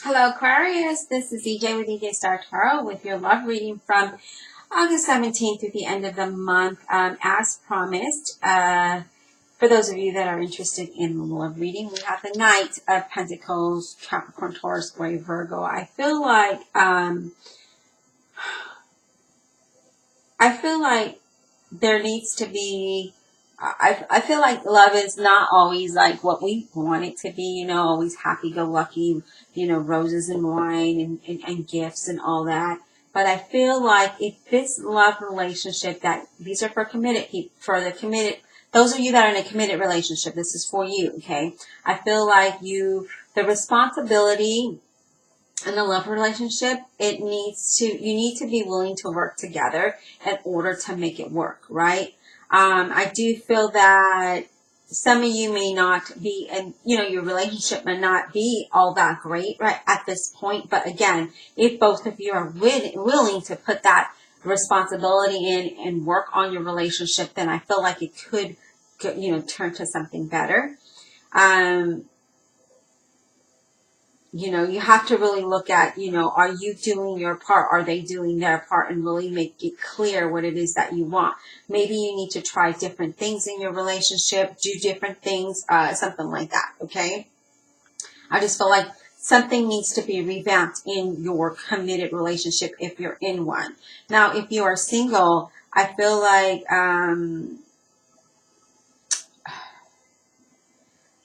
Hello, Aquarius. This is EJ with EJ Star Tarot with your love reading from August 17th through the end of the month. As promised, for those of you that are interested in the love reading, we have the Knight of Pentacles, Capricorn, Taurus, Scorpio, Virgo. I feel like there needs to be. I feel like love is not always like what we want it to be, always happy-go-lucky, roses and wine and gifts and all that. But I feel like if this love relationship that these are for committed people, those of you that are in a committed relationship, this is for you, okay? I feel like the responsibility in a love relationship, you need to be willing to work together in order to make it work, right? I do feel that some of you may not be, and your relationship may not be all that great right at this point. But again, if both of you are willing to put that responsibility in and work on your relationship, then I feel like it could, turn to something better. You have to really look at, are you doing your part? Are they doing their part? And really make it clear what it is that you want. Maybe you need to try different things in your relationship, do different things, something like that, okay? I just feel like something needs to be revamped in your committed relationship if you're in one. Now, if you are single, I feel like,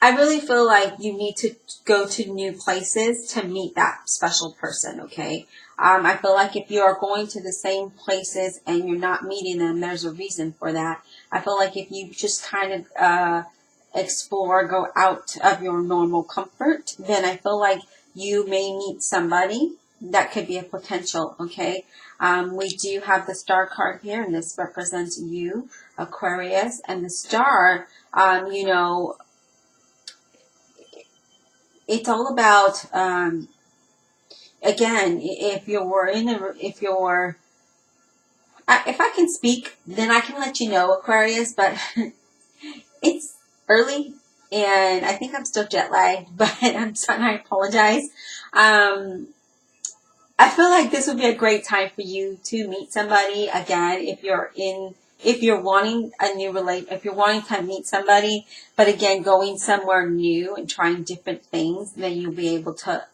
I really feel like you need to go to new places to meet that special person, okay? I feel like if you are going to the same places and you're not meeting them, there's a reason for that. I feel like if you just kind of explore, go out of your normal comfort, then I feel like you may meet somebody that could be a potential, okay? We do have the star card here, and this represents you, Aquarius, and the star, it's all about, again, if I can speak, then I can let you know, Aquarius, but it's early and I think I'm still jet lagged, but I apologize. I feel like this would be a great time for you to meet somebody again if you're wanting if you're wanting to meet somebody, but again, going somewhere new and trying different things, then you'll be able to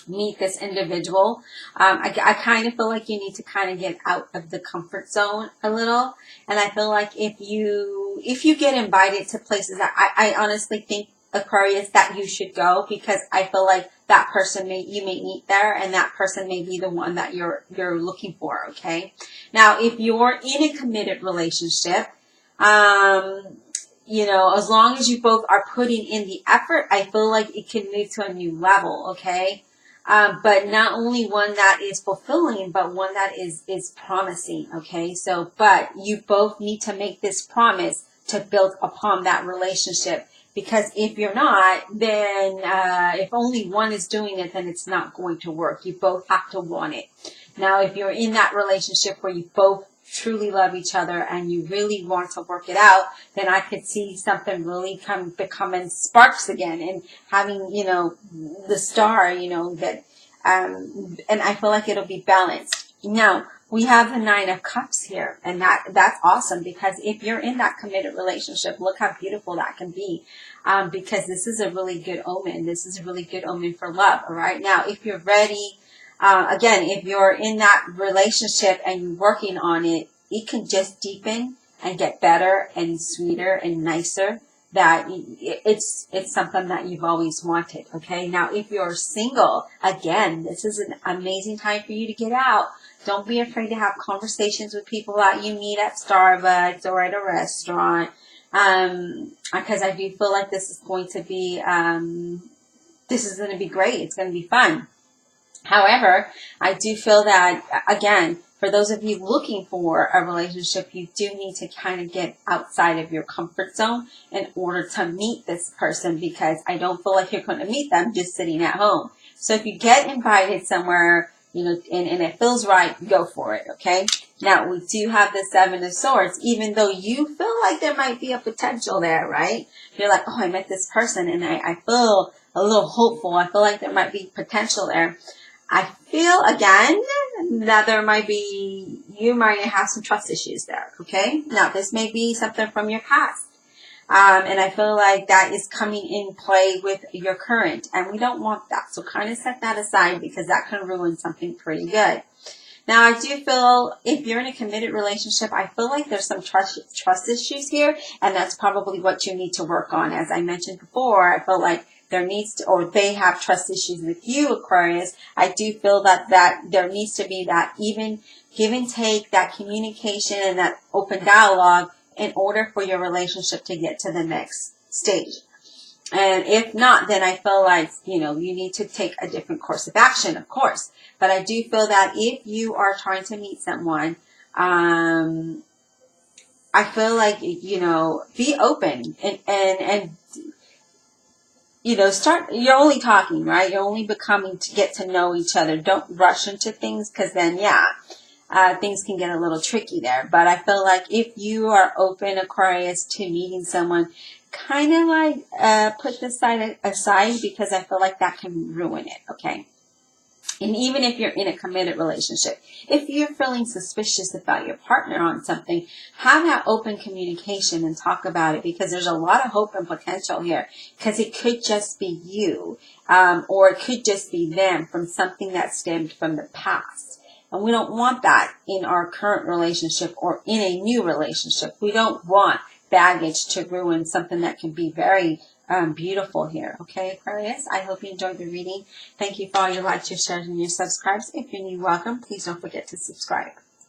meet this individual. I kind of feel like you need to kind of get out of the comfort zone a little. And I feel like if you get invited to places that I honestly think, Aquarius, that you should go, because I feel like that person you may meet there, and that person may be the one that you're looking for, okay? Now, if you're in a committed relationship, as long as you both are putting in the effort, I feel like it can move to a new level, okay? But not only one that is fulfilling, but one that is promising, okay? So, but you both need to make this promise to build upon that relationship. Because if you're not, then if only one is doing it, then it's not going to work. You both have to want it. Now, if you're in that relationship where you both truly love each other and you really want to work it out, then I could see something really becoming sparks again, and having, the star, that, and I feel like it'll be balanced. Now, we have the Nine of Cups here, and that's awesome, because if you're in that committed relationship, look how beautiful that can be, because this is a really good omen. This is a really good omen for love, all right? Now, if you're ready, again, if you're in that relationship and you're working on it, it can just deepen and get better and sweeter and nicer. That it's something that you've always wanted, okay? Now, if you're single, again, this is an amazing time for you to get out. Don't be afraid to have conversations with people that you meet at Starbucks or at a restaurant, because I do feel like this is going to be great. It's going to be fun. However, I do feel that, again, for those of you looking for a relationship, you do need to kind of get outside of your comfort zone in order to meet this person, because I don't feel like you're going to meet them just sitting at home. So if you get invited somewhere, and it feels right, go for it, okay? Now, we do have the Seven of Swords, even though you feel like there might be a potential there, right? You're like, oh, I met this person and I feel a little hopeful. I feel like there might be potential there. I feel, again, that there might be, you might have some trust issues there, okay? Now, this may be something from your past. And I feel like that is coming in play with your current, and we don't want that. So kind of set that aside because that can ruin something pretty good. Now, I do feel if you're in a committed relationship, I feel like there's some trust issues here, and that's probably what you need to work on. As I mentioned before, I feel like there needs to, or they have trust issues with you, Aquarius. I do feel that there needs to be that even give and take, that communication and that open dialogue in order for your relationship to get to the next stage. And if not, then I feel like, you need to take a different course of action, of course. But I do feel that if you are trying to meet someone, I feel like, be open and start, you're only talking, right? You're only becoming to get to know each other. Don't rush into things because then, things can get a little tricky there. But I feel like if you are open, Aquarius, to meeting someone, kind of like put this side aside because I feel like that can ruin it, okay? And even if you're in a committed relationship, if you're feeling suspicious about your partner on something, have that open communication and talk about it because there's a lot of hope and potential here because it could just be you or it could just be them from something that stemmed from the past. And we don't want that in our current relationship or in a new relationship. We don't want baggage to ruin something that can be very beautiful here. Okay, Aquarius? I hope you enjoyed the reading. Thank you for all your likes, your shares, and your subscribes. If you're new, welcome. Please don't forget to subscribe.